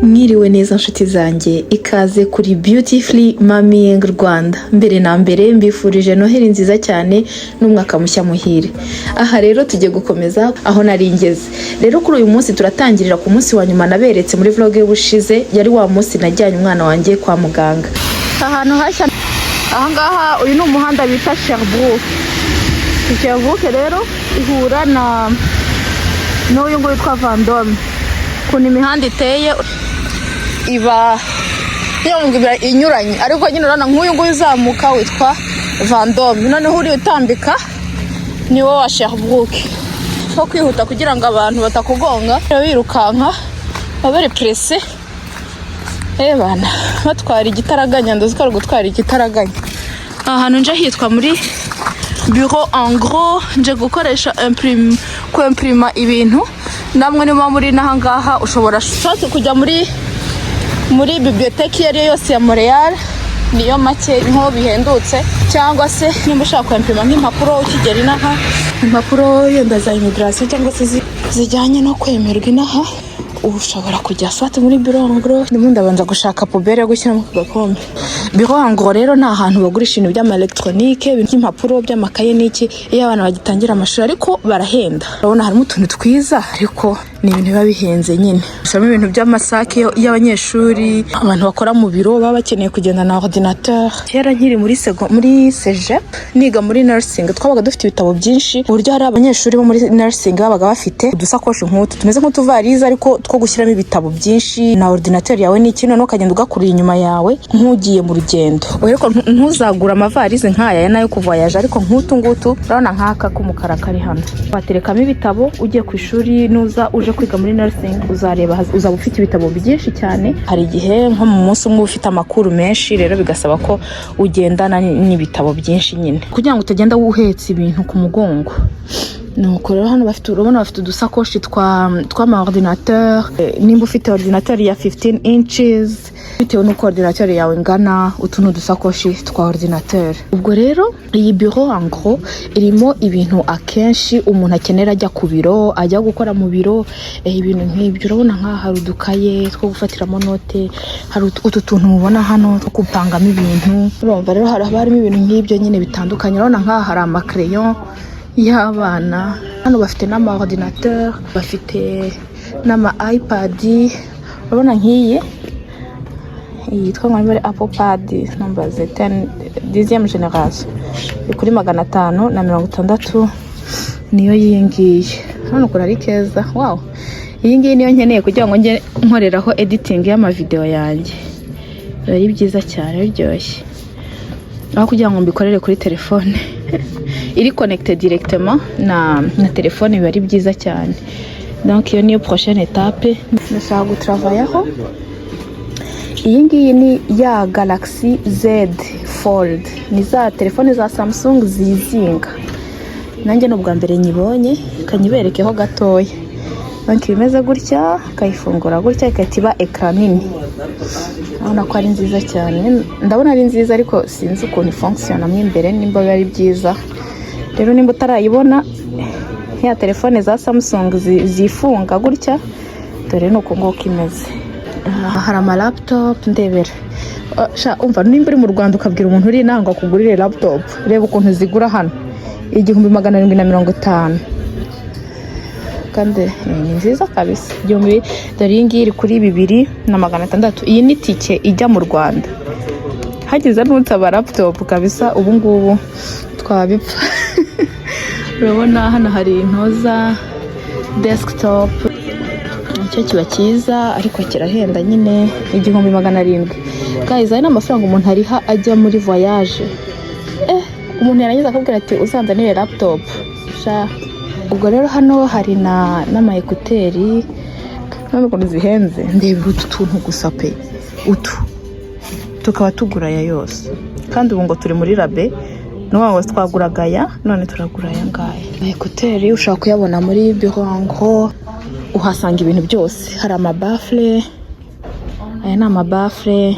Mwiriwe neza nshuti zanjye, ikaze kuri Beautifully Mami Rwanda. Mbere na mbere mbifurije Noheli nziza cyane n'umwaka mushya muhire. Aha rero tugiye gukomeza aho nari ngeze. Rero kuri uyu munsi turatangirira ku munsi wa nyuma naberetse muri vlog y'ubushize, yari wa munsi najyanye umwana wanjye kwa muganga. Ahantu hashya aha ngaha uyu ni umuhanda bita Sherbrooke. Sherbrooke rero ihura na n'uyu nguyu twa Vendôme. Kuna imihanda iteye iba inyuranye, ariko nyine urana nk'uyu nguyu uzamuka witwa Vendôme, noneho uri utambika ni wo wa Sherbrooke. Ko kwihuta kugira ngo abantu batakugonga birukanka babere presse bana batwara igitaraganya, ndazi ko gutwara igitaraganya. Ahantu nje hitwa muri bureau en gros, nje gukoresha kwimprima ibintu. Namwe niba muri nahangaha ushobora kujya muri biblioteki yose ya Montreal, niyo make nko bihendutse, cyangwa se nimba ushaka kwimprima nk'impapuro ukigera inaha, impapuro yenda za immigration cyangwa se zijyanye no kwemerwa inaha, ushobora kujya swate muri bureau en gros. Ndimo ndabanza gushaka poubelle yo gushyiramo ku gakombe. Bureau en gros rero ni ahantu bagurisha ibintu by'ama electronique, by'impapuro, by'amakaye n'iki, iyo abana bagitangira amashuri, ariko barahenda. Urabona harimo utuntu twiza, ariko ni ibintu biba bihenze nyine. Usoma ibintu by'amasake y'abanyeshuri, abantu bakora mu biro baba bakeneye kugenda na ordinateur. Kera nkiri muri CEGEP niga muri nursing, twabaga dufite ibitabo byinshi, uburyo hari abanyeshuri bo muri nursing babaga bafite udusakoshi nk'utu tumeze nk'utuvarize, ariko two gushyiramo ibitabo byinshi na ordinateur yawe n'iki, noneho ukagenda ugakurira inyuma yawe nk'ugiye mu rugendo. Ariko ntuzagura amavarize nk'aya nayo kuvoyaje, ariko nk'utu ngutu urabona nk'aka k'umukara kari hano, waterekamo ibitabo ugiye ku ishuri. Nuza uje kwiga muri nursing uzareba, uzaba ufite ibitabo byinshi cyane. Hari igihe nko mu munsi umwe ufite amakuru menshi, rero bigasaba ko ugendana n'ibitabo byinshi nyine, kugira ngo utagenda uhetse ibintu ku mugongo. Nuko rero hano urabona bafite udusakoshi twa ordinateur. Nimba ufite ordinateur ya 15 inches, bitewe n'uko ordinateur yawe ngana, utuntu dusakoshi twa ordinateur. Ubwo rero iyi bureau en gros irimo ibintu akenshi umuntu akenera ajya ku biro, ajya gukora mu biro, ibintu nk'ibyo. Urabona nk'aha hari udukaye two gufatiramo note, hari utu tuntu mubona hano two kupangamo ibintu. Urumva rero harimo ibintu nk'ibyo nyine bitandukanye. Urabona nk'aha hari amacrayon y'abana, hano bafite n'ama ordinateur, bafite n'ama iPad. Urabona nk'iyi yitwa ngo Apple Pad number 10e generation, kuri 560 niyo yingiye. Hano kuri ari keza, wow. Iyi ngiyi niyo nkeneye kugira ngo nge nkoreraho editing y'ama video yanjye, bari byiza cyane, biryoshye, aho kugira ngo mbikorere kuri telefone iri connected directement na telefone, biba ari byiza cyane. Donc iyo niyo prochaine étape ndashaka gutravayaho. Iyi ngiyi ni ya Galaxy Z Fold, ni za telefone za Samsung zizinga. Nanjye n'ubwa mbere nyibonye, kanyiberekeho gatoya. Donc bimeze gutya, kayifungura gutya, ikatiba ekran nini. Urabona ko ari nziza cyane, ndabona ari nziza, ariko sinzi ukuntu ifunctiona mo imbere, nimba ari byiza. Rero nimba utarayibona ya telefone za Samsung zifunga gutya, dore nuko nguko imeze. Hari ama laptop ndebera. Umva nimba uri mu Rwanda ukabwira umuntu uri nangwa kugurire laptop, reba ukuntu zigura hano 1750, kandi ni nziza kabisa. Dore iyi ngiyi iri kuri 2600. Iyi ni tike ijya mu Rwanda. Hagize n'unsaba laptop kabisa, ubu ngubu twabipfa. Urabona hano hari intoza desktop, icyo kiba cyiza, ariko kirahenda nyine 1700. Guys, ari n'amafaranga umuntu ariha ajya muri voyage. Umuntu yarangiza akabwira ati uzanzanire laptop. Ubwo rero hano hari n'ama ekuteri, n'ukuntu zihenze. Ndebera utu tuntu gusa pe, utu tukaba tugura ya yose, kandi ubu ngo turi muri rabe. N'uwo twaguragaya, none turaguraya ngaya. Ekuteri ushaka kuyabona muri bureau en gros, uhasanga ibintu byose. Hari amabafle, aya ni amabafle,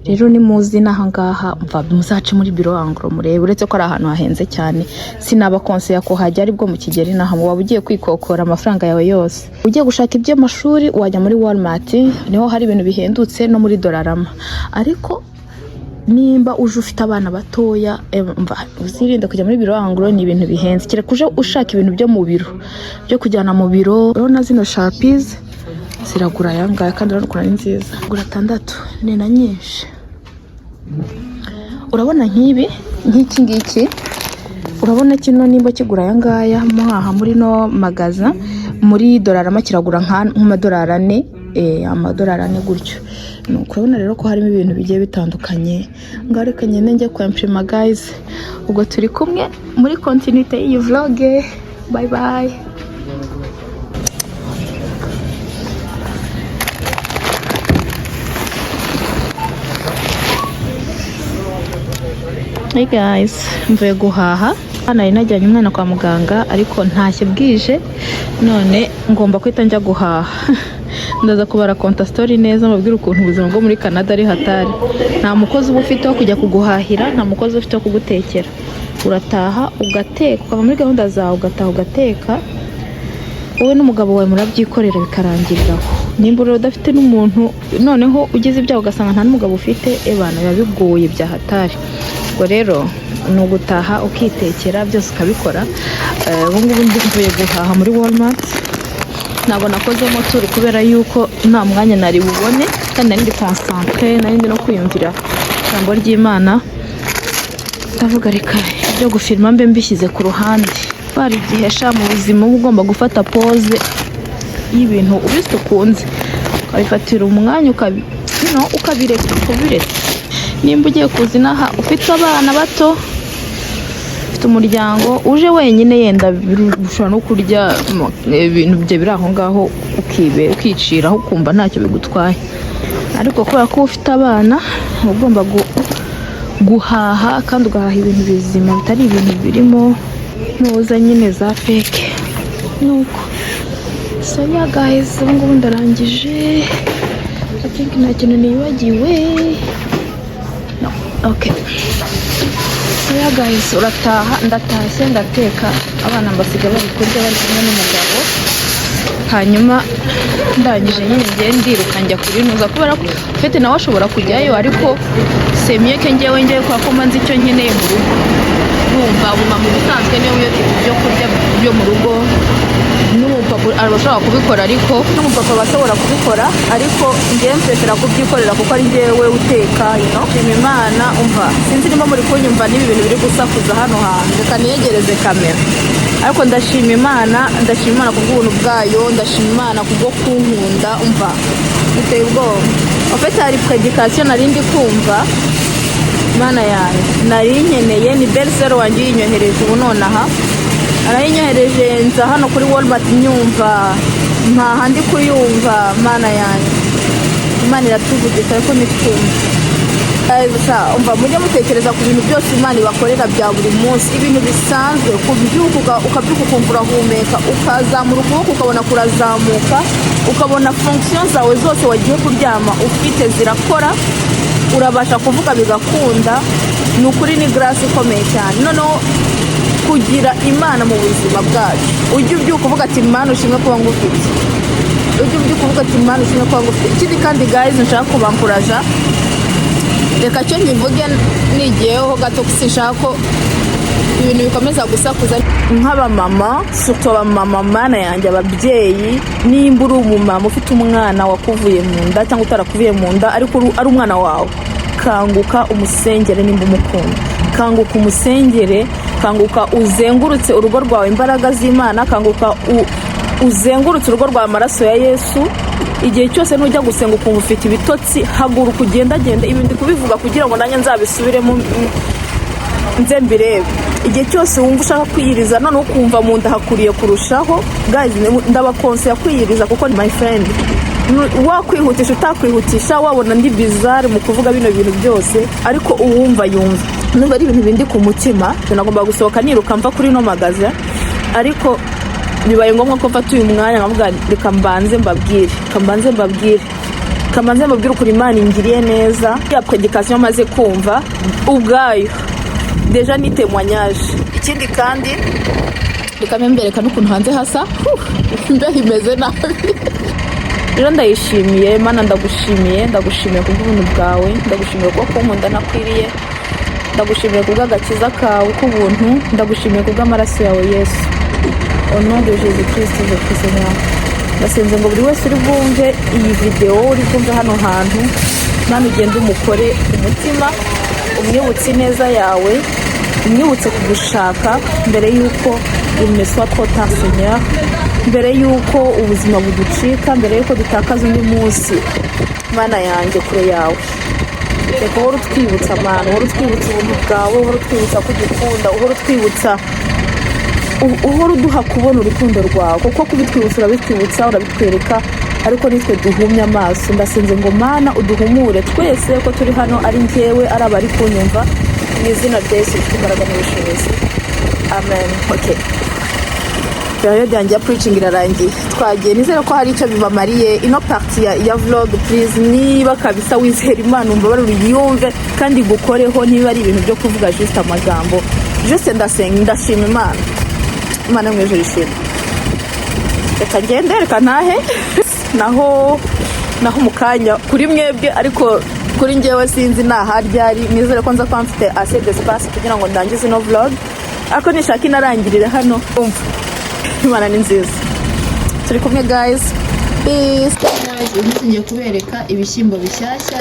rero ni muzi nahangaha mva muzace muri biro angro murebe uretse ko ari ahantu hahenze cyane sinaba konseya ko hajya ari bwo mu Kigeri naho waba ugiye kwikokora amafaranga yawe yose ugiye gushaka ibyo mashuri wajya muri Walmart niho hari ibintu bihendutse no muri Dollarama ariko nimba uje ufite abana batoya uzirinde kujya muri biro angro ni ibintu bihenze kire kuje ushaka ibintu byo mu biro byo kujyana mu biro rona zino sharpies ziragura yangaya kandi urabona ni nziza gura 6 ni na nyinshi urabona nk'iki ngiki urabona kino nimba kigura yangaya muhaha muri no magaza muri Dollarama kiragura nk'amadolari 4 amadolari 4 gutyo nuko urabona rero ko harimo ibintu bigiye bitandukanye ngarekanye nenge kwa imprima guys ubwo turi kumwe muri continuity y'iyi vlog bye bye. Hey guys, mvuye guhaha nari najyanye umwana kwa muganga ariko ntashye bwije none ngomba kwita njya guhaha ndaza kubara konta story neza mubwira ukuntu ubuzima bwo muri Canada ari hatari nta mukozi uba ufite wo kujya kuguhahira nta mukozi ufite wo kugutekera urataha ugateka ukava muri gahunda zawe ugataha ugateka wowe n'umugabo wawe murabyikorera bikarangiriraho nimba rero udafite n'umuntu noneho ugeze ibyaho ugasanga nta n'umugabo ufite ebana biba bigoye bya hatari ubwo rero ni ugutaha ukitekera byose ukabikora ubu ngubu mvuye guhaha muri Walmart ntabwo nakozemo turi kubera yuko nta mwanya nari bubone kandi nari ndi concentré nari ndi no kwiyumvira ijambo ry'Imana ndavuga reka ibyo gufilma mbe mbishyize ku ruhande bari igihe sha mu buzima ugomba gufata pause y'ibintu ubise ukunze ukabifatira umwanya ukabireka nimba ugiye kuzinaha ufite abana bato ufite umuryango uje wenyine yenda ushobora no kurya ibintu bye biri aho ngaho ukiciraho ukumva ntacyo bigutwaye ariko kubera ko ufite abana ugomba guhaha kandi ugahaha ibintu bizima bitari ibintu birimo ntuza nyine za fake nuko so yeah guys ubu ngubu ndarangije I think nta kintu nibagiwe no okay so yeah guys urataha ndatashye ndateka abana mbasiga bari kurya bari kumwe n'umugabo hanyuma ndangije nyine ndiruka njya kurinuza kubera ko fete nawe ashobora kujyayo ariko semyeke ngewe kwa ko manzi icyo nkeneye mu rugo numva mu bisanzwe niyo byo kurya byo mu rugo n'umupapa arashobora kubikora ariko n'umupapa bashobora kubikora ariko ngiye mfetera kubyikorera kuko ari ngewe uteka Imana umva sinzi niba muri kunyumva nibi bintu biri gusakuza hano hantu reka niyegereze kamera ariko ndashima Imana kubw'ubuntu bwayo ndashima Imana kubwo kunkunda umva biteye ubwoba ofete hari predication nari ndi kumva Imana yawe nari nkeneye ni bersero wanjye yinyohereje ubu nonaha arayinyohereje nza hano kuri Walmart nyumva nta handi kuyumva Imana yanjye Imana iratuvugita ariko nitwumva umva mujye mutekereza ku bintu byose Imana ibakorera bya buri munsi ibintu bisanzwe kubyuka ukabyuka ukumva urahumeka ukazamura ukuboko ukabona kurazamuka ukabona function zawe zose wagiye kuryama ufite zirakora urabasha kuvuga bigakunda ni ukuri ni grace ikomeye cyane noneho kugira Imana mu buzima bwacu ujye ubyuka uvuga ati Imana ushimwe kuba ngufite ujye ubyuka uvuga ati Imana ushimwe kuba ngufite ikindi kandi guys nshaka kubankuraza reka cyo nyivuge nigiyeho gato sinshaka ko ibintu bikomeza gusakuza nk'abamama surtout abamama Mana yanjye ababyeyi nimba uri umumama ufite umwana wakuvuye mu nda cyangwa utarakuvuye mu nda ariko ari umwana wawe kanguka umusengere nimba umukunda kanguka umusengere kanguka uzengurutse urugo rwawe imbaraga z'Imana kanguka uzengurutse urugo rwawe amaraso ya Yesu igihe cyose nujya gusenga ukumva ufite ibitotsi haguruka ugendagenda ibindi kubivuga kugira ngo nanjye nzabisubiremo nze mbirebe igihe cyose wumva ushaka kwiyiriza none ukumva mu nda hakuriye kurushaho guys ndabakonseye kwiyiriza kuko my friend wakwihutisha utakwihutisha wabona ndi bizarre mu kuvuga bino bintu byose ariko uwumva yumva nubwo ari ibintu bindi ku mutima nagomba gusohoka niruka mva kuri no magaza ariko bibaye ngombwa ko mfata uyu mwanya nkavuga reka mbanze mbabwire kamanze mubwira ukuri Imana ingiriye neza ya prédication maze kumva ubwayo deja ni témoignage. Ikindi kandi bikamembereka n'ukuntu hanze hasa mbe himeze nabi. Rero ndayishimiye Imana, ndagushimiye kubw'ubuntu bwawe, ndagushimiye ko kunkunda nakwiriye, ndagushimiye kubw'agakiza kawe k'ubuntu, ndagushimiye kubw'amaraso yawe Yesu. Au nom de Jésus-Christ je prie Seigneur. Ndasenze ngo buri wese uri bwumve iyi video, uri bwumve hano hantu, Mana ugende umukore umutima, umwibutse neza yawe, umwibutse kugushaka mbere yuko umeswa kota Seigneur, mbere yuko ubuzima buducika, mbere yuko dutakaza undi munsi. Mana yanjye kure yawe, reka uhora utwibutsa Mana, uhora utwibutsa ubuntu bwawe, uhora utwibutsa kudukunda, uhora utwibutsa, uhora uduha kubona urukundo rwawe, kuko kubitwibutsa urabitwibutsa, urabitwereka, ariko nitwe duhumye amaso. Ndasenze ngo Mana uduhumure twese ko turi hano, ari njyewe ari abari kunyumva, mu izina rya Yesu imbaraga n'ubushobozi, amen. Okay, periode yanjye ya preaching irarangiye, twagiye. Nizere ko hari icyo bibamariye ino partie ya vlog. Please niba kabisa wizera Imana umva uriyumve kandi gukoreho, niba ari ibintu byo kuvuga juste amagambo, juste ndasenga, ndashima Imana mu ijuru ishimwe. Reka ngende, reka ntahe naho mukanya kuri mwebwe, ariko kuri njyewe sinzi naharyari. Nizere ko nza kuba mfite assez d'espace kugira ngo ndangize ino vlog, ariko nishaka inarangirire hano. Umva Imana ni nziza. Turi kumwe guys, peace. Ngiye kubereka ibishyimbo bishyashya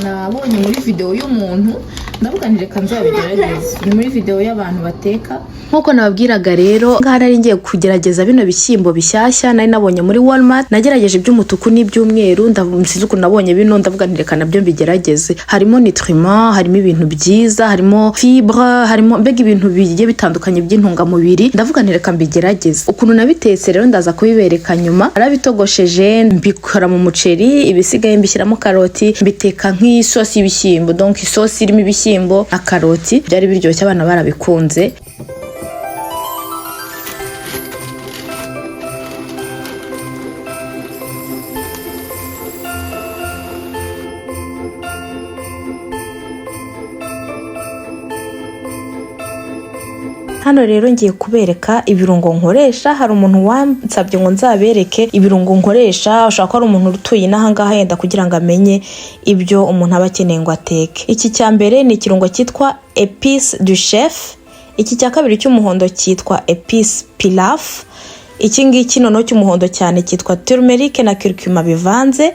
nabonye muri video y'umuntu, ndavuga nti reka nzabigerageze. Ni muri video y'abantu bateka nkuko nababwiraga. Rero ngaha nari ngiye kugerageza bino bishyimbo bishyashya nari nabonye muri Walmart. Nagerageje iby'umutuku n'iby'umweru, ndavumsize uko nabonye bino, ndavuga nti reka nabyo mbigerageze. Harimo nutriments, harimo ibintu byiza, harimo fibre, harimo mbega ibintu bigiye bitandukanye by'intungamubiri. Ndavuga nti reka mbigerageze. Ukuntu nabitetse rero ndaza kubibereka nyuma. Arabitogosheje, mbikora mu muceri, ibisigaye mbishyiramo karoti, mbiteka nk'isosi y'ibishyimbo, donc isosi irimo ibishyimbo na karoti. Byari biryoshye, abana barabikunze. Hano rero ngiye kubereka ibirungo nkoresha. Hari umuntu wansabye ngo nzabereke ibirungo nkoresha, ushaka ko ari umuntu utuye n'ahangaha yenda kugira ngo amenye ibyo umuntu aba akeneye ngo ateke. Iki cya mbere ni ikirungo cyitwa épice du chef. Iki cya kabiri cy'umuhondo cyitwa épice pilaf. Iki ngiki noneho cy'umuhondo cyane cyitwa turmeric na curcuma bivanze.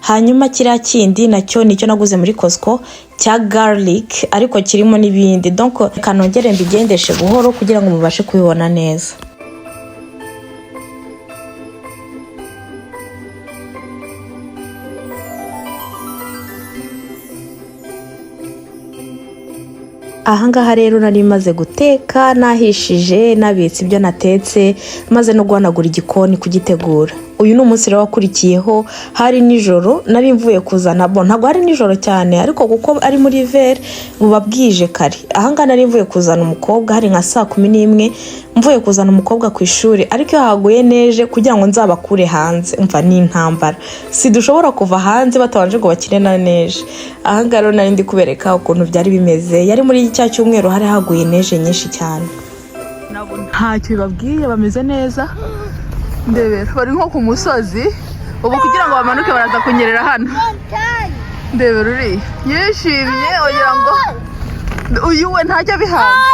Hanyuma kiriya kindi nacyo nicyo naguze muri Costco cya garlic, ariko kirimo n'ibindi. Donc kanongere mbigendeshe buhoro kugira ngo mubashe kubibona neza. Ahangaha rero nari maze guteka, nahishije, nabitse ibyo natetse, maze no guhanagura igikoni kugitegura. Uyu ni umunsi rero wakurikiyeho, hari nijoro nari mvuye kuzana ntago hari nijoro cyane, ariko kuko ari muri hiver buba bwije kare. Ahangaha nari mvuye kuzana umukobwa, hari nka 11 mvuye kuzana umukobwa ku ishuri, ariko yahaguye neje kugira ngo nzabakure hanze. Umva ni intambara, si dushobora kuva hanze batabanje ngo bakine na neje. Ahangaha rero nari ndi kubereka ukuntu byari bimeze. Yari muri cya cyumweru hari haguye neje nyinshi cyane. Nabo ntacyo babwiye, bameze neza. Ndebera bari nko ku musozi ubu kugira ngo bamanuke baraza kunyerera hano. Ndebera uri yishimye, ogira ngo uyu we ntajya bihanga.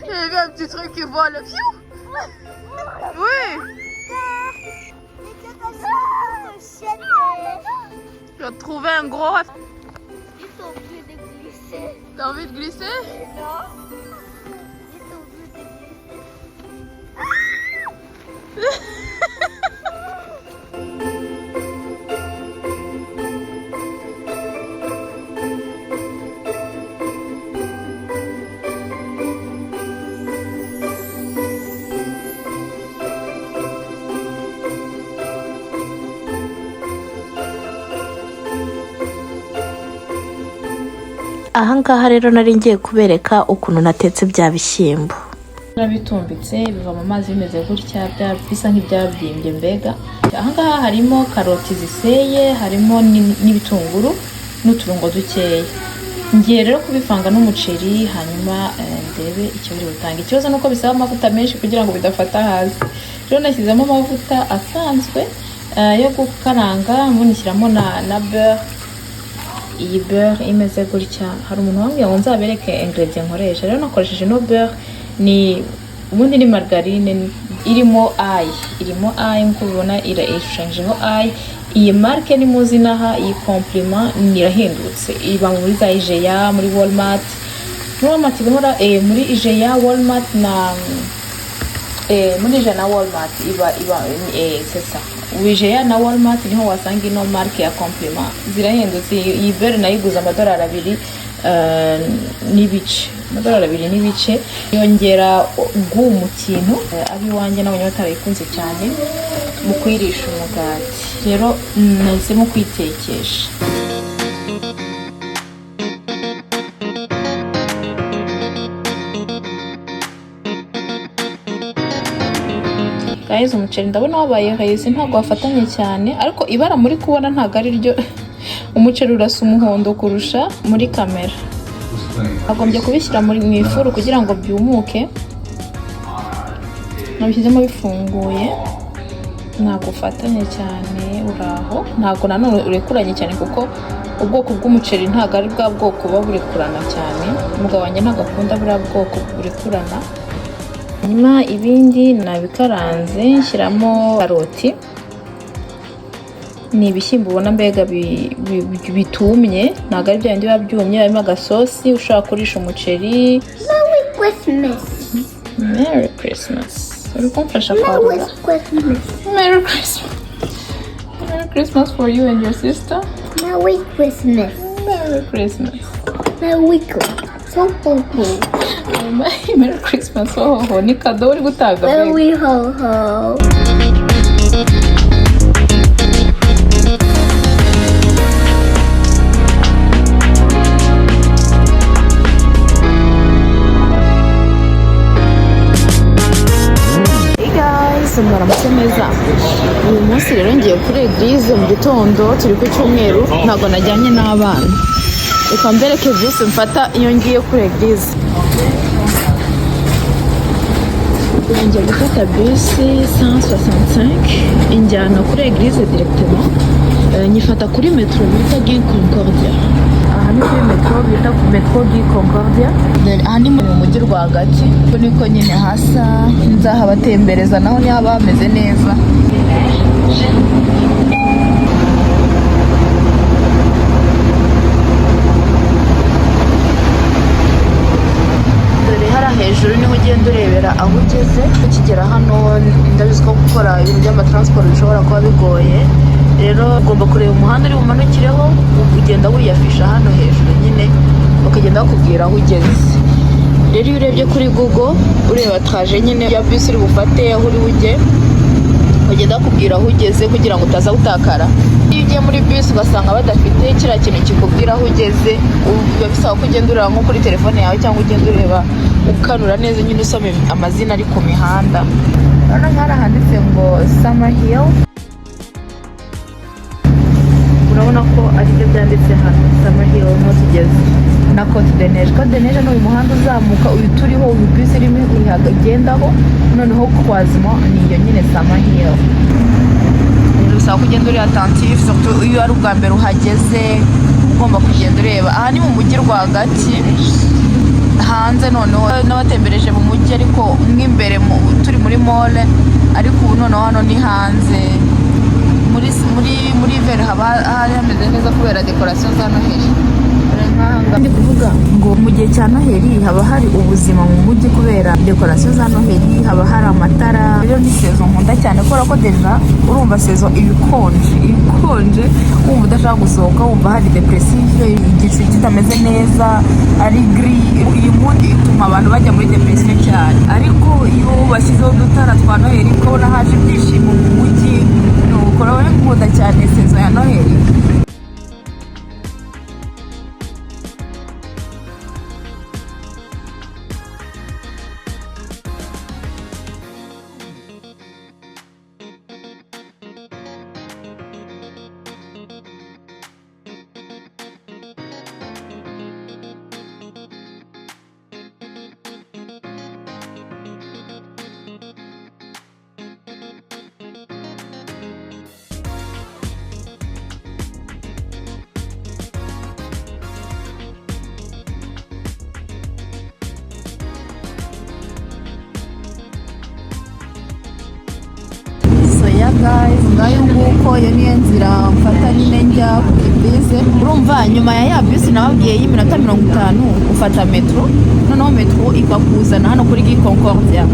Il y a un petit truc qui vole. Oui. Tu as trouvé un gros. J'ai envie de glisser. T'as envie de glisser? Non. J'ai envie de glisser. Ahangaha rero nari ngiye kubereka ukuntu natetse bya bishyimbo. Nabitumbitse biva mu mazi bimeze gutya bisa nk'ibyabyimbye mbega. Ahangaha harimo karoti ziseye, harimo n'ibitunguru n'uturungo dukeya. Ngiye rero kubivanga n'umuceri hanyuma ndebe icyo biri butange. Ikibazo nuko bisaba amavuta menshi kugira ngo bidafata hasi. Rero nashyizemo amavuta asanzwe yo gukaranga, mbunishyiramo na beurre. Iyi beurre imeze gutya. Hari umuntu wambwiye ngo nzabereke ingredient nkoresha. Rero nakoresheje no beurre ubundi ni margarine irimo ayi nkuko ubibona irashushanyijeho ayi. Iyi marque ni muzi naha, iyi compliment nirahindutse, iba muri za igihe, muri Walmart ibihora muri igihe, Walmart muri igihe na Walmart iba c'est ça. Igihe na Walmart niho wasanga ino marque ya compliment, zirahindutse. Iyi beurre nayiguze $2 n'ibice, $2 n'ibice. Yongera mu kintu abiwanjye n'abanya batarayikunze cyane mu kwirisha umugati. Rero nahisemo kwitekesha. Guys, umuceri ndabona wabaye heza, ntabwo wafatanye cyane, ariko ibara muri kubona ntabwo ari ryo. Umuceri urasa umuhondo kurusha muri kamera. Agombye kubishyira mu ifuru kugira ngo byumuke. Nabishyizemo bifunguye, ntabwo ufatanye cyane, uraho. Ntabwo nanone urekuranye cyane kuko ubwoko bw'umuceri ntabwo ari bwa bwoko buba burekurana cyane. Umugabo wanjye ntabwo akunda buriya bwoko burekurana. Nyuma ibindi nabikaranze nshyiramo karoti. Ni ibishyimbo ubona mbega bitumye, ntabwo ari bya bindi biba byumye, harimo agasosi ushaka kurisha umuceri. Merry Christmas. Merry Christmas. Uri kumfasha kwarura? Merry Christmas. Merry Christmas for you and your sister. Merry Christmas. Merry Christmas. Merry Christmas. So ho ho. Merry Christmas. So ho. Ni kado uri gutanga. Merry ho ho. Mwaramutse neza. Uyu munsi rero ngiye kuri eglise mu gitondo, turi ku cyumweru, ntabwo najyanye n'abana. Reka mbereke bus mfata iyo ngiye kuri eglise. Ngiye gufata bus 165 injyana kuri eglise directement. Nyifata kuri metro bita Concordia. Aha ni kuri metro bita metro Concordia. Aha ni mu mujyi rwagati. Ko niko nyine hasa, nzahabatembereza naho nyaba hameze neza. Dore hara hejuru niho ugenda urebera aho ugeze. Ukigera hano ndabizi ko gukora ibintu by'amatransport bishobora kuba bigoye. Rero ugomba kureba umuhanda uri bumanukireho, ugenda wiyafisha hano hejuru nyine, bakagenda bakubwira aho ugeze. Rero iyo urebye kuri Google ureba traje nyine ya bus uri bufate aho uri ujye, bagenda bakubwira aho ugeze kugira ngo utaza gutakara. Iyo ugiye muri bus ugasanga badafite kiriya kintu kikubwira aho ugeze, biba bisaba ko ugenda ureba nko kuri telefone yawe cyangwa ugenda ureba ukanura neza nyine usome amazina ari ku mihanda. Hano handitse ngo Summer Hill. Urabona ko ari byo byanditse hano, Summer Hill niho tugeze. Na Côte de Neige. Côte de Neige ni uyu muhanda uzamuka, uyu turiho, uyu bus irimo ugendaho, noneho kwazimo ni iyo nyine Summer Hill. Bisaba kugenda uri attentif, surtout iyo ari ubwa mbere uhageze, ugomba kugenda ureba. Aha ni mu mujyi rwagati, hanze noneho n'abatembereje mu mujyi, ariko nk'imbere turi muri mall, ariko ubu noneho hano ni hanze. Muri vere haba hameze neza kubera decoration za Noheli. Ndi kuvuga ngo mu gihe cya Noheli haba hari ubuzima mu mujyi kubera decoration za Noheli, haba hari amatara. Rero ni season nkunda cyane kubera ko deja urumva season ibikonje, wumva udashaka gusohoka, wumva hari depressive, igicu kitameze neza, ari gris. Iyi mood ituma abantu bajya muri depression cyane, ariko iyo bashyizeho udutara twa Noheli ukabona haje ibyishimo mu mujyi, ukora we nkunda cyane season ya Noheli. guys, ngayo nguko yo niyo nzira mfata nyine njya kuri bise. Urumva nyuma ya bisi nababwiye y'iminota 50 ufata metro, noneho metro ikakuzana hano kuri Gi Concordia.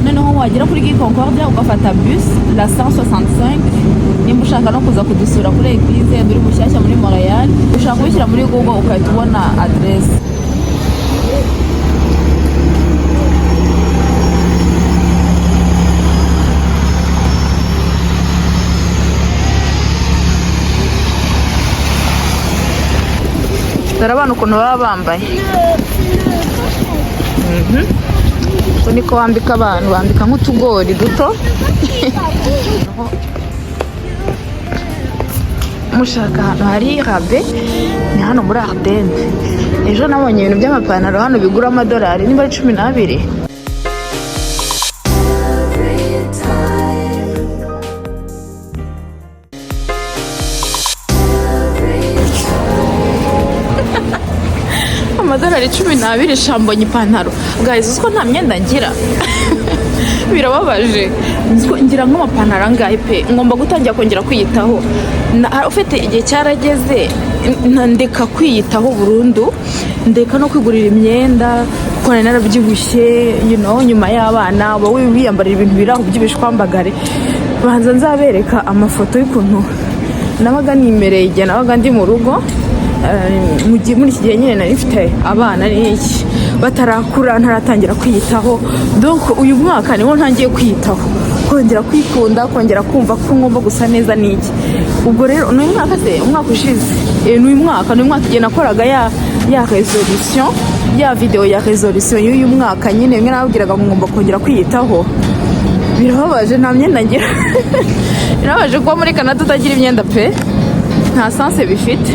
Noneho wagera kuri Gi Concordia ugafata bus la 165. Nimba ushaka no kuza kudusura kuri eglise nduri bushyashya muri Montreal, ushaka kubishyira muri Google ukahita ubona adresse. Darabana ukuntu baba bambaye. Niko wambika abantu, bambika nk'utugori duto. Mushaka hano hari rabe, ni hano muri Ardennes. Ejo nabonye ibintu by'amapantaro hano bigura $12 nimba ari 12. $12 shambonye ipantaro. Guys, usko nta myenda ngira. Birababaje. Ngira nk'amapantaro angahe pe. Ngomba gutangira kongera kwiyitaho. Ufite igihe cyarageze ndeka kwiyitaho burundu. Ndeka no kwigurira imyenda, kuko narabyibushye, nyuma y'abana, wowe wiyambarira ibintu biraho by'ibishwambagare. Banza nzabereka amafoto y'ukuntu nabaga nimereye igihe nabaga ndi mu rugo. Muri iki gihe nyine nari mfite abana n'iki batarakura ntaratangira kwiyitaho. Donc uyu mwaka niwo ntangiye kwiyitaho, kongera kwikunda, kongera kumva ko ngomba gusa neza n'iki. Ubwo rero n'uyu mwaka umwaka ushize n'uyu mwaka igihe nakoraga ya resolution, ya video ya resolution y'uyu mwaka nyine mwe nababwiraga ngo ngomba kongera kwiyitaho. Birababaje nta myenda ngira. Birababaje kuba muri Canada utagira imyenda pe, nta sense bifite.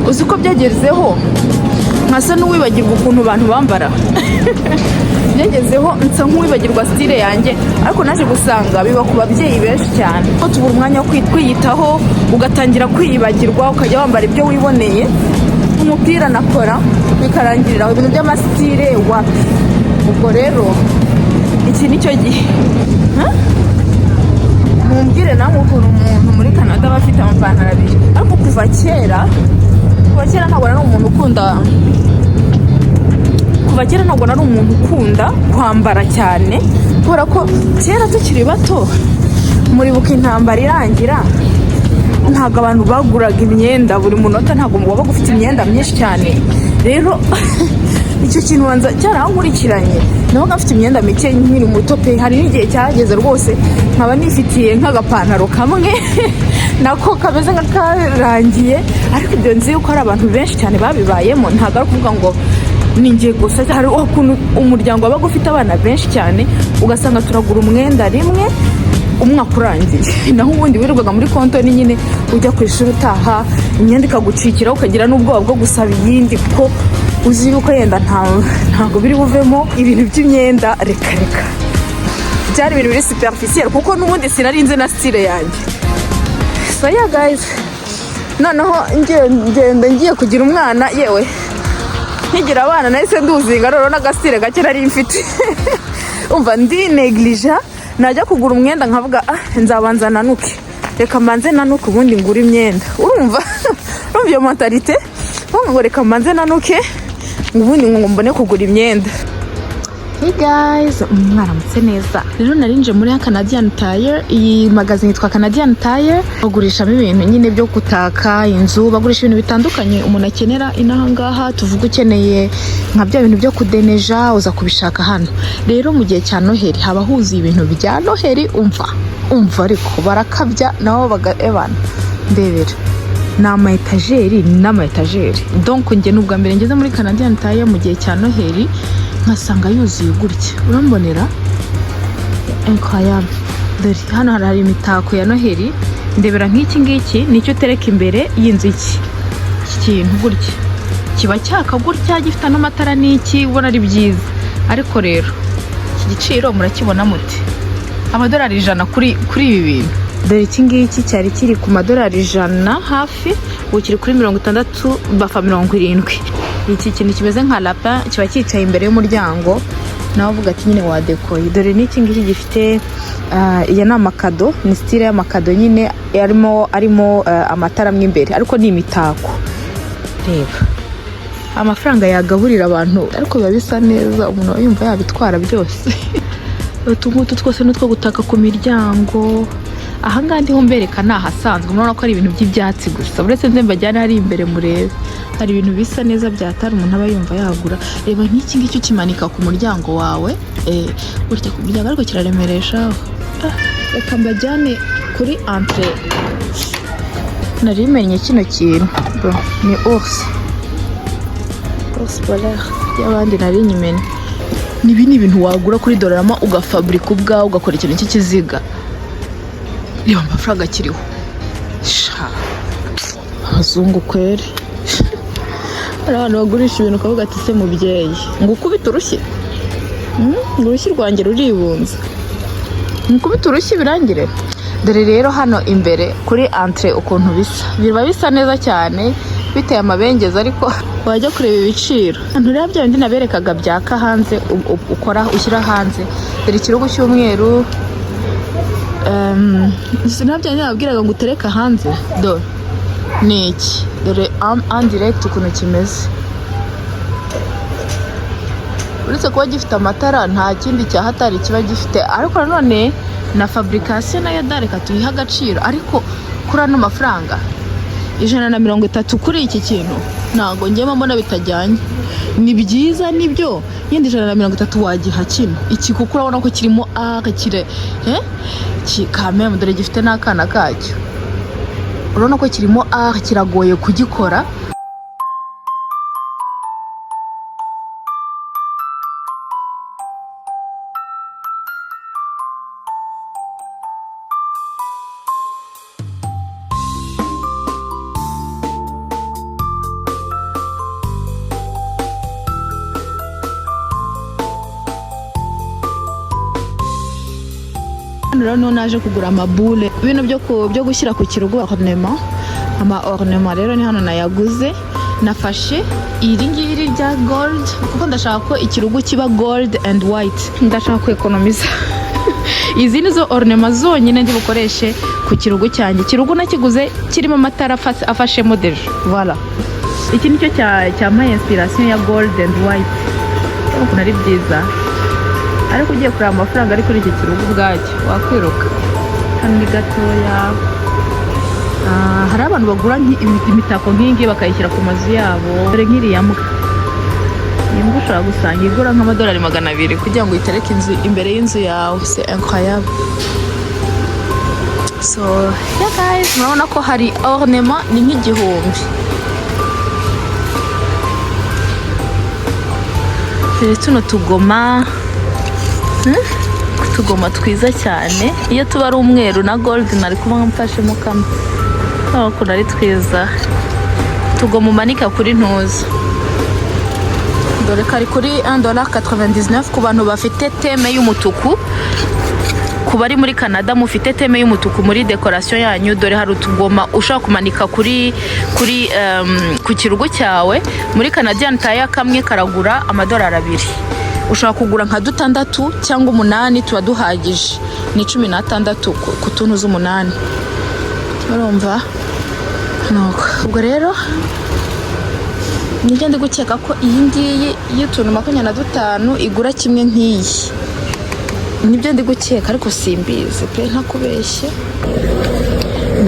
Uzi ko byagezeho nkasa n'uwibagirwa ukuntu abantu bambara. Byagezeho nsa nk'uwibagirwa style yanjye, ariko naje gusanga biba ku babyeyi benshi cyane ko tubura umwanya wo kwiyitaho, ugatangira kwiyibagirwa ukajya wambara ibyo wiboneye. Umupira nakora bikarangirira ibintu by'amastyle wapi. Ubwo rero iki nicyo gihe mumbwire namwe ukuntu umuntu muri Canada bafite amapantaro abiri. Ariko kuva kera ntabwo nari umuntu ukunda kwambara cyane, kubera ko kera tukiri bato muribuka intambara irangira ntabwo abantu baguraga imyenda buri munota, ntabwo waba ufite imyenda myinshi cyane. Rero icyo kintu wanza cyarankurikiranye, nabaga mfite imyenda mike nkiri muto pe. Hari n'igihe cyageze rwose nkaba nifitiye nk'agapantaro kamwe nako kameze nk'akarangiye, ariko ibyo nzi yuko hari abantu benshi cyane babibayemo. Ntabwo ari kuvuga ngo ningiye gusa. Hari ukuntu umuryango wabaga ufite abana benshi cyane, ugasanga turagura umwenda rimwe umwaka urangiye, naho ubundi wirirwaga muri konto ni nyine ujya ku ishuri utaha, imyenda ikagucikira, ukagira n'ubwoba bwo gusaba iyindi kuko uzi yuko yenda ntabwo biri buvemo ibintu by'imyenda. Reka byari ibintu biri superficiel kuko n'ubundi sinarinze na style yanjye. So yeah guys, noneho ngiye kugira umwana, yewe nkigira abana nahise nduzinga rero n'agastyle gake nari mfite. Umva ndi neglige, najya kugura umwenda nkavuga nzabanza nanuke, reka mbanze nanuke ubundi ngura imyenda. Urumva iyo mentalite ngo reka mbanze nanuke ubundi ngo mbone kugura imyenda. Hey guys, mwaramutse neza. Rero narinje muri Canadian Tire. Iyi magazine yitwa Canadian Tire. Bagurishamo ibintu nyine byo gutaka inzu, bagurisha ibintu bitandukanye umuntu akenera inaha ngaha. Tuvuga ukeneye nka bya bintu byo kudeneja uza kubishaka hano. Rero mu gihe cya Noheli haba huzuye ibintu bya Noheli. Umva ariko barakabya nabo bagaebana. Ndebera n'ama etajeri. Donc nge n'ubwa mbere ngeze muri Canadian Tire mu gihe cya Noheli nkasanga yuzuye gutya. Urambonera incroyable. Dore hano hari imitako ya Noheli. Ndebera nk'iki ngiki nicyo tereka imbere y'inzu iki kintu gutya kiba cyaka gutya gifite n'amatara n'iki, ubona ari byiza. Ariko rero iki giciro murakibona muti $100 kuri ibi bintu. dore iki ngiki cyari kiri ku madolari 100 hafi, ubu kiri kuri 60 bafa 70. Iki kintu kimeze nka lapin kiba cyicaye imbere y'umuryango, nawe uvuga ati nyine wadekoye. Dore n'iki ngiki gifite iya ni amakado, ni style y'amakado nyine arimo amatara amwe imbere, ariko ni imitako. Reba amafaranga yagaburira abantu, ariko biba bisa neza, umuntu yumva yabitwara byose. Utu ngutu twose n'utwo gutaka ku miryango. Ahangaha ndiho mbereka ni ahasanzwe, murabona ko ari ibintu by'ibyatsi gusa, uretse nze mbajyane hari imbere murebe, hari ibintu bisa neza byatari umuntu aba yumva yagura. Reba nk'iki ngiki ukimanika ku muryango wawe, gutya ku muryango, ariko kiraremereshaho. Reka mbajyane kuri entre. Nari menye kino kintu ni ours polaire y'abandi nari nyimenye. Nibi ni ibintu wagura kuri Dollarama ugafabrika ubwawe, ugakora ikintu cy'ikiziga. Reba amafaranga kiriho, sha abazungu kweri. Hari abantu bagurisha ibintu ukavuga ati se mubyeyi ngo ukubite urushyi, ngo urushyi rwanjye ruribunze, ukubite urushyi birangire. Dore rero hano imbere kuri entre ukuntu bisa, biba bisa neza cyane, biteye amabengeza, ariko wajya kureba ibiciro. Ntureba bya bindi naberekaga byaka hanze, ukora ushyira hanze. Dore ikirugu cy'umweru, sinabyo nabwiraga ngo utereka hanze. Dore ni iki, dore direct ukuntu kimeze. Uretse kuba gifite amatara, nta kindi cyahatari kiba gifite, ariko nanone na fabrication nayo dareka tuyiha agaciro. Ariko kuri ano mafaranga 130 kuri iki kintu ntago njyemo mbona bitajyanye. Ni byiza nibyo, yindi 130 wagiha kino iki, kuko urabona ko kirimo akakire kameme. Dore gifite n'akana kacyo, urabona ko kirimo kiragoye kugikora. Rero naje kugura amabule, ibintu byo gushyira ku kirugo, ornament rero ni hano nayaguze. Nafashe iri ngiri rya gold, kuko ndashaka ko ikirugo kiba gold and white, ndashaka ko economiza. Izi nizo ornament zonyine ndi bukoreshe ku kirugo cyanjye. Ikirugo nakiguze kirimo amatara afashe model, voilà. Iki nicyo cyama inspiration ya gold and white, uko nari byiza. Ariko ugiye kureba amafaranga ari kuri iki kirugo ubwacyo wakwiruka. Hano ni gatoya. Hari abantu bagura imitako nk'ingi bakayishyira ku mazu yabo. Dore nk'iriya mbwa, iyi mbwa ushobora gusanga igura nk'amadolari 200 kugira ngo itereke inzu imbere y'inzu yawe. C'est incroyable. So yeah guys, murabona ko hari ornament ni nk'igihumbi. Tuno tugoma, tugoma twiza cyane. Iyo tuba ari umweru na gold nari kuba mfashemo kamwe, ariko nari twiza. Tugoma umanika kuri ntuza. Dore kari kuri $1.99 ku bantu bafite teme y'umutuku. Ku bari muri Canada mufite teme y'umutuku muri decoration yanyu, dore hari utugoma ushaka kumanika ku kirugo cyawe. Muri Canadian Tire kamwe karagura $2. Ushaka kugura nka 6 cyangwa 8 tuba duhagije, ni 16 ku tuntu z'8. Urumva? Nuko ubwo rero nijye ndi gukeka ko iyi ngiyi y'utuntu 25 igura kimwe nk'iyi. Nibyo ndi gukeka, ariko simbizi pe, ntakubeshye.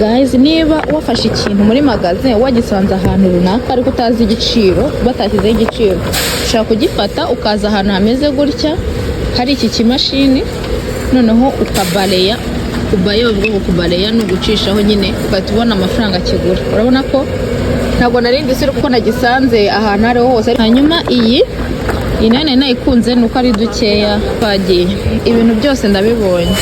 Guys, niba wafashe ikintu muri magazine wagisanze ahantu runaka ariko utazi igiciro, batashyizeho igiciro, ushaka kugifata ukaza ahantu hameze gutya, hari iki kimashini, noneho ukabaleya. Kubaleya no gucishaho nyine ukatubona amafaranga kigura. Urabona ko ntabwo narindi sire kuko nagisanze ahantu ariho hose. Hanyuma iyi nene nayikunze nuko ari dukeya twagiye. Ibintu byose ndabibonye.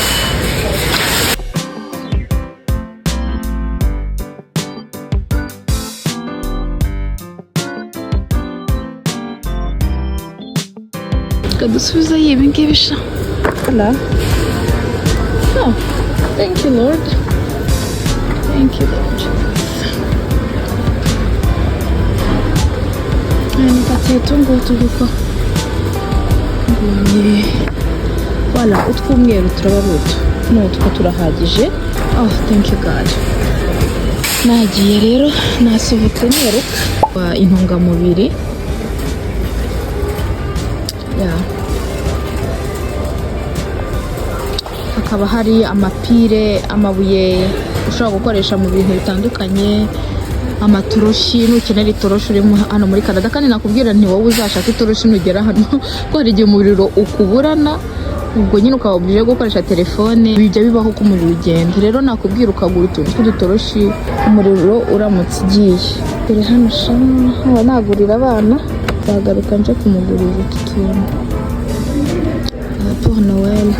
Dusubiza ibi ngibi sha. Oh, thank you Lord. Thank you, Lord Jesus. Nikatiye tungutu kuko wala utwumweru turabaruta n'utwo turahagije. Oh, thank you God. Nagiye rero nasohotse niruka intungamubiri hakaba hari amapire, amabuye ushobora gukoresha mu bintu bitandukanye, amatoroshi nukenera itoroshi uri hano muri Canada, kandi nakubwira nti wowe uzashaka itoroshi nugera hano ko hari igihe umuriro ukuburana, ubwo nyine ukaba obligé gukoresha telefone, bijya bibaho ko umuriro ugenda. Rero nakubwira ukagura utuntu tw'udutoroshi umuriro uramutse ugiye. Dore hano shama nagurira abana, zagaruka nje kumugurira iki kintu pour Noël.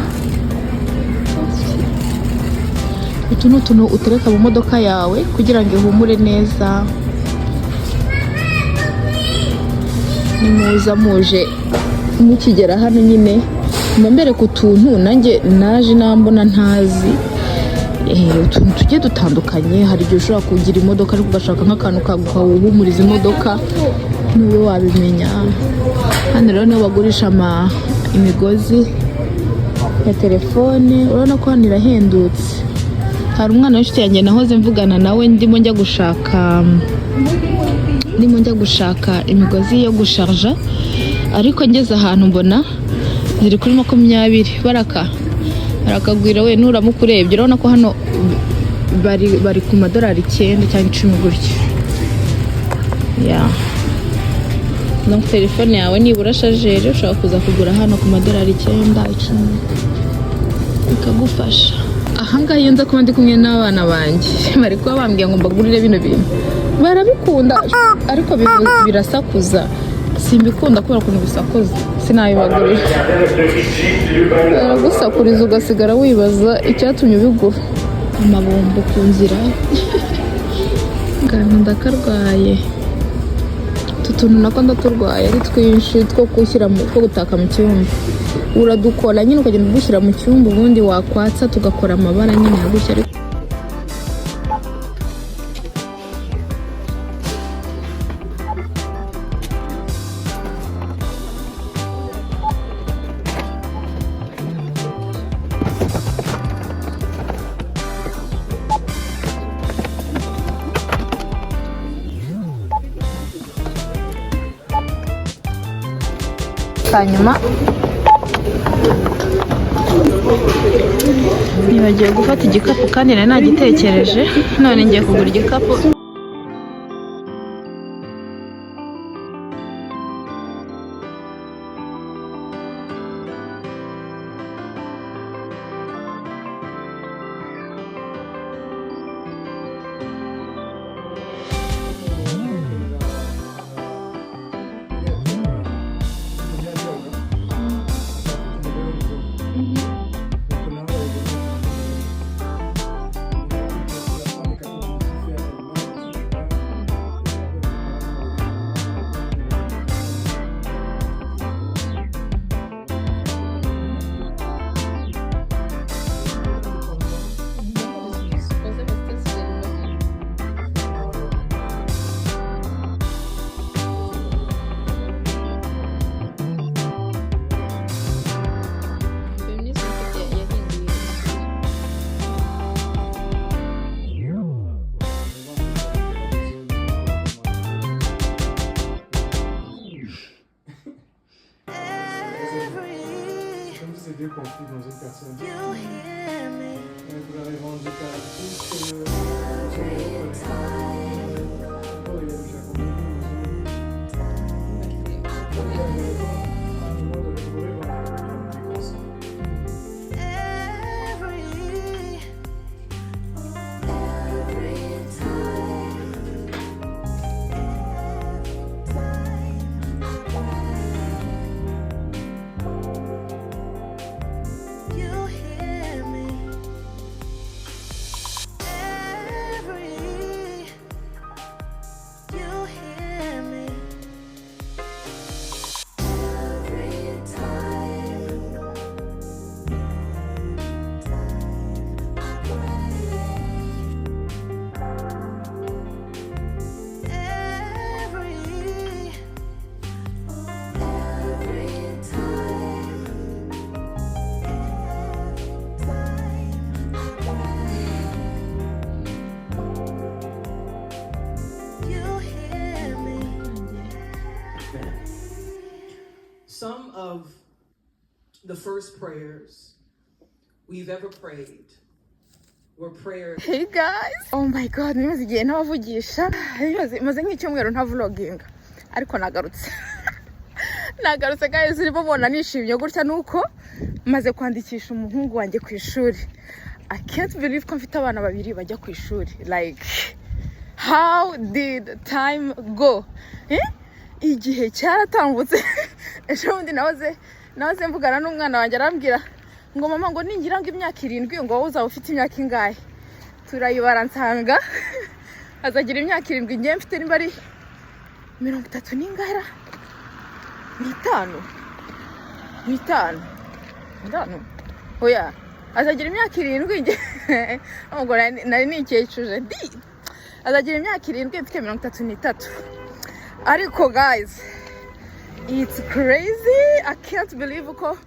Utu ni utuntu utereka mu modoka yawe kugira ngo ihumure neza. Nimuza muje mukigera hano nyine mbere ku tuntu nanjye naje nambona ntazi utuntu tugiye dutandukanye. Hari igihe ushobora kugira imodoka ariko ugashaka nk'akantu kaguhumuriza imodoka niwe wabimenya. Hano rero niho bagurisha imigozi ya telefone, urabona ko hano irahendutse. Hari umwana w'inshuti yanjye nahoze mvugana nawe ndimo njya gushaka imigozi yo gusharja, ariko ngeze ahantu mbona ziri kuri 20. barakagwira we nuramuka urebye urabona ko hano bari ku $9 cyangwa 10 gutya. Donc telefone yawe nibura shajeri ushobora kuza kugura hano ku $9 9 10 bikagufasha. Ahangaha iyo nza kuba ndi kumwe n'abana banjye bari kuba bambwiye ngo mbagurire bino bintu, barabikunda ariko birasakuza, simbikunda kubera ukuntu bisakuza, sinabibagurira. Baragusakuriza ugasigara wibaza icyatumye ubigura. Amabombo ku nzira ngana ndakarwaye, tutuntu nako ndaturwaye ari twinshi two gutaka mu cyumba. Uradukora nyine ukagenda udushyira mu cyumba, ubundi wakwatsa tugakora amabara nyine yagutya. Ariko hanyuma nibagiye gufata igikapu kandi nari nagitekereje, none ngiye kugura igikapu. Deux conflits dans une personne. Vous l'avez vendu You hear the first prayers we've ever prayed were prayers. Hey guys, oh my god, nimaze igihe ntabavugisha, maze nk'icyumweru nta vlogging, ariko nagarutse. Nagarutse guys, nibo bona nishimye gutya nuko maze kwandikisha umuhungu wanjye ku ishuri. I can't believe ko mfite abana babiri bajya ku ishuri. Like, how did time go? Igihe cyaratambutse. Ejo bundi nahoze mvugana n'umwana wanjye arambwira ngo mama ngo ningira ngo imyaka 7 ngo wowe uzaba ufite imyaka ingahe. Turayibara nsanga azagira imyaka 7 ngiye mfite nimba ari 30 n'ingara. Bitanu. Oya, azagira imyaka 7 ngiye. Ngo nari nikecuje di. Azagira imyaka 7 mfite 33. Ariko guys, it's crazy. I can't believe ko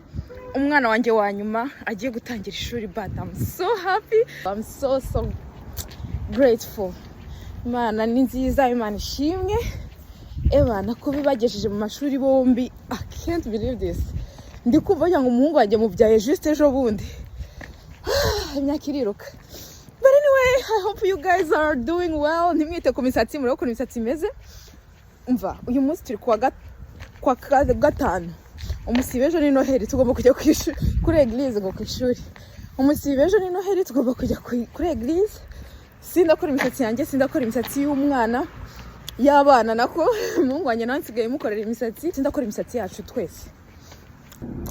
umwana wanjye wa nyuma agiye gutangira ishuri, but I'm so happy. I'm so grateful. Imana ni nziza, Imana ishimwe. Ebana ko bibagejeje mu mashuri bombi. I can't believe this. Ndi kumva ngo umuhungu wanjye mubyaye juste ejo bundi. Imyaka iriruka. But anyway, I hope you guys are doing well. Nimwite ku misatsi, muri ko imisatsi imeze. Umva, uyu munsi turi kwa gatanu. Umusibe ejo ni Noheli, tugomba kujya kuri eglise ngo ku ishuri. Umusibe ejo ni Noheli, tugomba kujya kuri eglise. Sindakora imisatsi yanjye, sindakora imisatsi y'umwana, y'abana nako. Mungu wanjye nansigaye mukorera imisatsi, sindakora imisatsi yacu twese.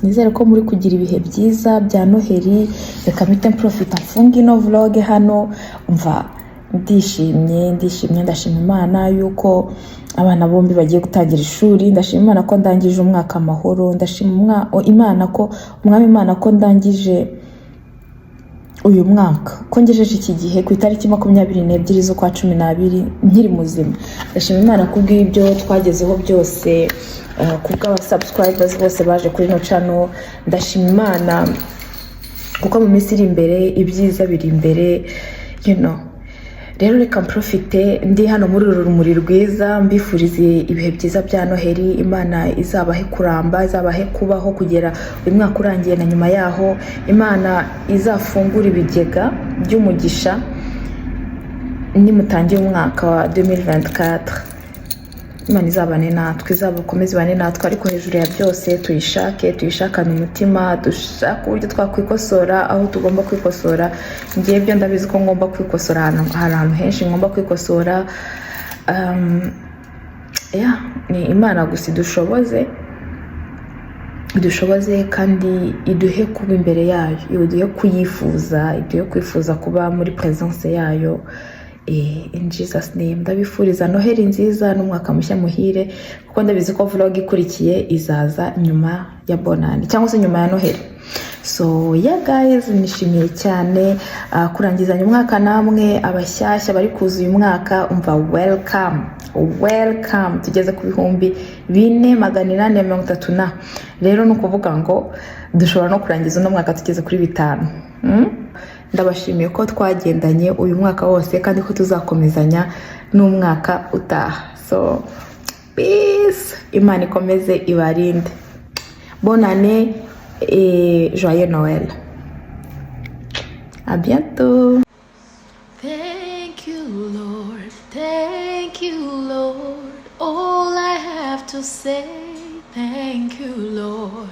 Nizere ko muri kugira ibihe byiza bya Noheli. Reka mpite profita mfunga ino vlog hano. Umva, ndishimye, ndashima Imana yuko abana bombi bagiye gutangira ishuri. Ndashima Imana ko ndangije umwaka amahoro. Ndashima Imana ko umwami Imana ko ndangije uyu mwaka, ko ngejeje iki gihe ku itariki 22 z'ukwa 12 nkiri muzima. Ndashima Imana kubw'ibyo twagezeho byose, kubw'aba subscribers bose baje kuri no channel. Ndashima Imana kuko mu minsi iri imbere ibyiza biri imbere, you know. Rero reka mprofite ndi hano muri uru rumuri rwiza, mbifurize ibihe byiza bya Noheli. Imana izabahe kuramba, izabahe kubaho kugera uyu mwaka urangiye na nyuma yaho. Imana izafungura ibigega by'umugisha nimutangiye umwaka wa 2024. Imana izabane natwe, izabakomeze bane natwe, ariko hejuru ya byose tuyishakane umutima, dushaka uburyo twakwikosora aho tugomba kwikosora. Ngiye byo ndabizi ko ngomba kwikosora ahantu henshi, ngomba kwikosora. Ni Imana gusa idushoboze kandi iduhe kuba imbere yayo, iduhe kuyifuza, iduhe kwifuza kuba muri presence yayo. In Jesus name, ndabifuriza Noheli nziza n'umwaka mushya muhire, kuko ndabizi ko vlog ikurikiye izaza nyuma ya bonani cyangwa se nyuma ya Noheli. So yeah guys, nishimiye cyane kurangizanya umwaka namwe. Abashyashya bari kuza uyu mwaka, umva welcome. Tugeze ku 4,430. Rero nukuvuga ngo dushobora no kurangiza uno mwaka tugeze kuri 5. Ndabashimiye ko twagendanye uyu mwaka wose kandi ko tuzakomezanya n'umwaka utaha. So peace, Imana ikomeze ibarinde. Bonne année et joyeux Noël. À bientôt. Thank you Lord, thank you Lord. All I have to say, thank you Lord.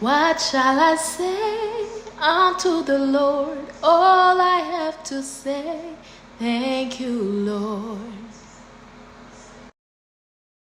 What shall I say unto the Lord? All I have to say, thank you Lord.